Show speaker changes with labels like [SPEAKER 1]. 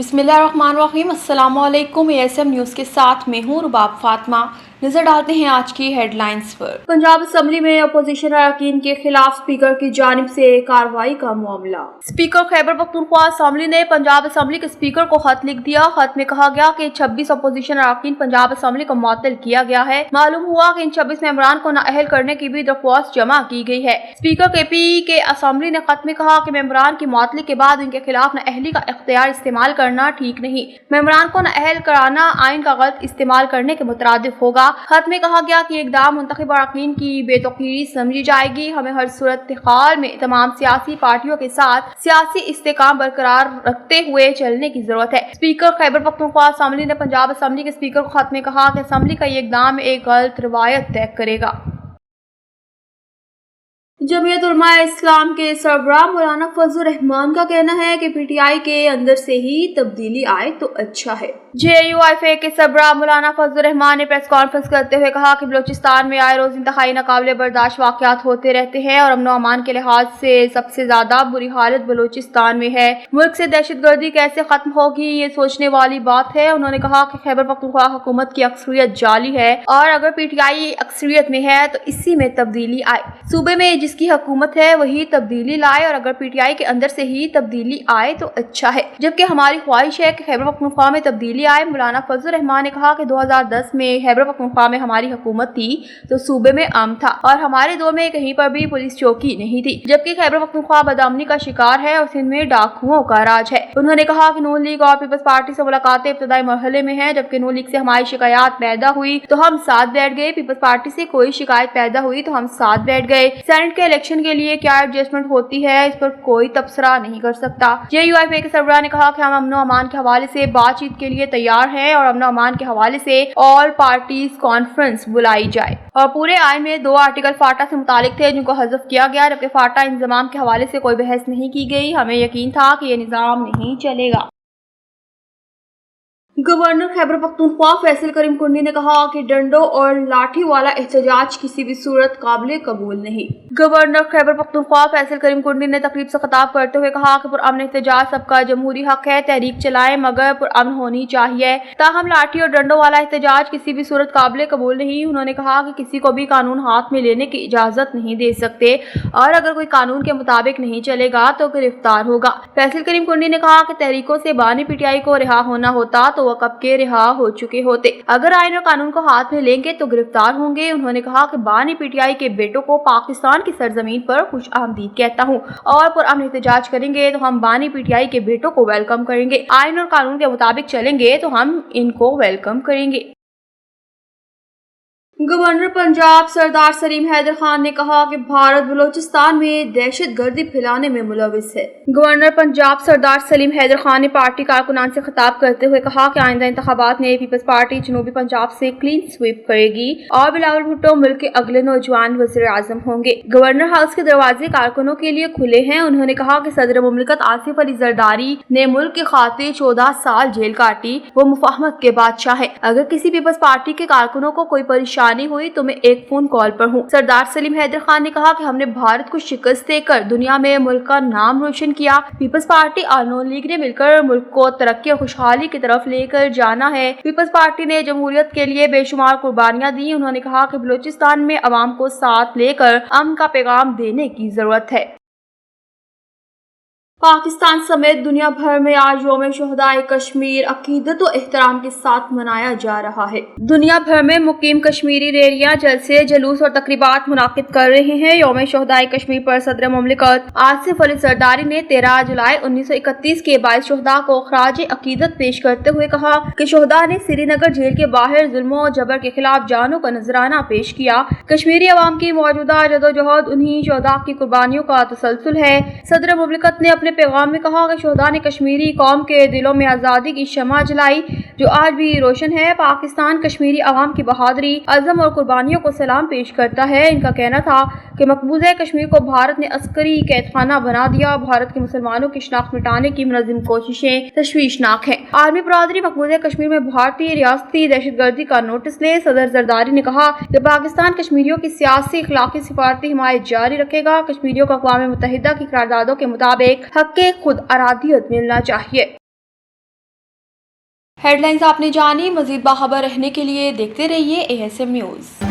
[SPEAKER 1] बिस्मिल्लाहिर्रहमानिर्रहीम। अस्सलामुअलैकुम। ASM news के साथ मैं हूँ रुबाब फातिमा। नजर डालते हैं आज की हेडलाइंस पर। पंजाब असम्बली में अपोजिशन अरकान के खिलाफ स्पीकर की जानिब से कार्रवाई का मामला। स्पीकर खैबर पख्तूनख्वा असम्बली ने पंजाब असम्बली के स्पीकर को खत लिख दिया। खत में कहा गया कि 26 अपोजिशन अरकान पंजाब असम्बली को मुअत्तल किया गया है। मालूम हुआ कि इन 26 मेंबरान को नाअहल करने की भी दरख्वास्त जमा की गई है। स्पीकर KP के असम्बली ने खत में कहा कि मेंबरान की मुअत्तली के बाद उनके खिलाफ नाअहली का इख्तियार इस्तेमाल करना ठीक नहीं। मेंबरान को नाअहल कराना आइन का गलत इस्तेमाल करने के मुतरादिफ होगा। खत में कहा गया कि इक़दाम मुंतखब अरकान की बेतौकीरी समझी जाएगी। हमें हर सूरत हाल में तमाम सियासी पार्टियों के साथ सियासी इस्तेकाम बरकरार रखते हुए चलने की जरूरत है। स्पीकर खैबर पख्तूनख्वा असम्बली ने पंजाब असम्बली के स्पीकर को खत में कहा कि असम्बली का ये इक़दाम एक गलत रवायत तय करेगा। जमीयत उलमा इस्लाम के सरबराह मौलाना फजलुर रहमान का कहना है कि PTI के अंदर से ही तब्दीली आए तो अच्छा है। JUIFA के सरबराह मौलाना फजलुर रहमान ने प्रेस कॉन्फ्रेंस करते हुए कहा कि बलोचिस्तान में आए रोज इंतहाई नाकाबिले बर्दाश्त वाक़यात होते रहते हैं और अमन व अमान के लिहाज से सबसे ज्यादा बुरी हालत बलोचिस्तान में है। मुल्क से दहशतगर्दी कैसे खत्म होगी ये सोचने वाली बात है। उन्होंने कहा कि खैबर पख्तूनख्वा हुकूमत की अक्सरियत जाली है और अगर PTI अक्सरियत में है तो इसी में तब्दीली आए। सूबे में जिसकी हुकूमत है वही तब्दीली लाए और अगर PTI के अंदर से ही तब्दीली आए तो अच्छा है, जबकि हमारी ख्वाहिश है कि खैबर पख्तूनख्वा में तब्दीली आए। मौलाना फजलुर रहमान ने कहा कि 2010 में खैबर पख्तूनख्वा में हमारी हुकूमत थी तो सूबे में अमन था और हमारे दौर में कहीं पर भी पुलिस चौकी नहीं थी, जबकि खैबर पख्तूनख्वा बदअमनी का शिकार है और सिंध में डाकुओं का राज है। उन्होंने कहा कि नून लीग और पीपल्स पार्टी से मुलाकातें इब्तदाई मरहले में है, जबकि नून लीग से हमारी शिकायत पैदा हुई तो हम साथ बैठ गए, पीपल्स पार्टी से कोई शिकायत पैदा हुई तो हम साथ बैठ गए। सेनेट के इलेक्शन के लिए क्या एडजस्टमेंट होती है इस पर कोई तबसरा नहीं कर सकता। JUIFA के सरबराह ने कहा कि हम अमन व अमान के हवाले से बातचीत के लिए तैयार हैं और अमन व अमान के हवाले से ऑल पार्टीज कॉन्फ्रेंस बुलाई जाए। और पूरे आइन में 2 आर्टिकल फाटा से मुतालिक थे जिनको हज़फ किया गया, जबकि फाटा इंतजाम के हवाले से कोई बहस नहीं की गई। हमें यकीन था कि ये निज़ाम नहीं चलेगा। गवर्नर खैबर पख्तूनख्वा फैसल करीम कुंडी ने कहा कि डंडों और लाठी वाला एहतजाज किसी भी सूरत काबिल कबूल नहीं। गवर्नर खैबर पख्तूनख्वा फैसल करीम कुंडी ने तकरीब से खिताब करते हुए कहा कि पुरअमन एहतजाज सबका जमहूरी हक है, तहरीक चलाएं मगर पुरअमन होनी चाहिए। ताहम लाठी और डंडों वाला एहतजाज किसी भी सूरत काबिल कबूल नहीं। उन्होंने कहा कि किसी को भी कानून हाथ में लेने की इजाजत नहीं दे सकते और अगर कोई कानून के मुताबिक नहीं चलेगा तो गिरफ्तार होगा। फैसल करीम कुंडी ने कहा कि तहरीकों से बानी PTI को रिहा होना होता तो कब के रिहा हो चुके होते। अगर आइन और कानून को हाथ में लेंगे तो गिरफ्तार होंगे। उन्होंने कहा कि बानी PTI के बेटों को पाकिस्तान की सरजमीन पर खुश आमदीद कहता हूँ और पुरअमन एहतजाज करेंगे तो हम बानी PTI के बेटों को वेलकम करेंगे। आइन और कानून के मुताबिक चलेंगे तो हम इनको वेलकम करेंगे। गवर्नर पंजाब सरदार सलीम हैदर खान ने कहा कि भारत बलोचिस्तान में दहशत गर्दी फैलाने में मुलविस है। गवर्नर पंजाब सरदार सलीम हैदर खान ने पार्टी कारकुनान से खिताब करते हुए कहा कि आइंदा इंतखाबात में पीपल्स पार्टी जनूबी पंजाब से क्लीन स्वीप करेगी और बिलावल भुट्टो मुल्क के अगले नौजवान वज़ीर आज़म होंगे। गवर्नर हाउस के दरवाजे कारकुनों के लिए खुले हैं। उन्होंने कहा कि सदर मुमलिकत आसिफ अली जरदारी ने मुल्क की खातिर 14 साल जेल काटी, वो मुफाहमत के बादशाह है। अगर किसी पीपल्स पार्टी के कारकुनों को कोई परेशानी हुई तो मैं एक फोन कॉल पर हूँ। सरदार सलीम हैदर खान ने कहा कि हमने भारत को शिकस्त देकर दुनिया में मुल्क का नाम रोशन किया। पीपल्स पार्टी और नून लीग ने मिलकर मुल्क को तरक्की और खुशहाली की तरफ लेकर जाना है। पीपल्स पार्टी ने जमहूरियत के लिए बेशुमार कुर्बानियां दी। उन्होंने कहा कि बलूचिस्तान में अवाम को साथ लेकर अमन का पैगाम देने की जरूरत है। पाकिस्तान समेत दुनिया भर में आज यौम शोहदाए कश्मीर अकीदत और एहतराम के साथ मनाया जा रहा है। दुनिया भर में मुकीम कश्मीरी रैलियां, जलसे, जुलूस और तकरीबात मुनाकिद कर रहे हैं। यौम शोहदाए कश्मीर पर सदर मुमलिकत आसिफ अली जरदारी ने 13 जुलाई 1931 के 22 शोहदा को खराज अकीदत पेश करते हुए कहा कि शोहदा ने श्रीनगर जेल के बाहर जुल्म और जबर के खिलाफ जानों का नजराना पेश किया। कश्मीरी अवाम की मौजूदा जदोजहद उन्हीं शोहदा की कुर्बानियों का तसलसल है। सदर मुमलिकत ने अपने पैगाम में कहा कि शोहदा ने कश्मीरी कौम के दिलों में आज़ादी की शमा जलाई जो आज भी रोशन है। पाकिस्तान कश्मीरी अवाम की बहादुरी, अज़म और कुर्बानियों को सलाम पेश करता है। इनका कहना था कि मकबूजा कश्मीर को भारत ने अस्करी कैदखाना बना दिया। भारत के मुसलमानों की शनाख्त मिटाने की मुनज़्ज़म कोशिशें तशवीशनाक हैं। आर्मी बरादरी मकबूजा कश्मीर में भारतीय रियासती दहशतगर्दी का नोटिस ले। सदर जरदारी ने कहा कि पाकिस्तान कश्मीरियों की सियासी, इखलाकी, सिफारती हिमायत जारी रखेगा। कश्मीरियों को अक़वाम मुत्तहिदा की करारदादों के मुताबिक हक़ खुद अरादियत मिलना चाहिए। हेडलाइंस आपने जानी, मजीद बाखबर रहने के लिए देखते रहिए ASM न्यूज।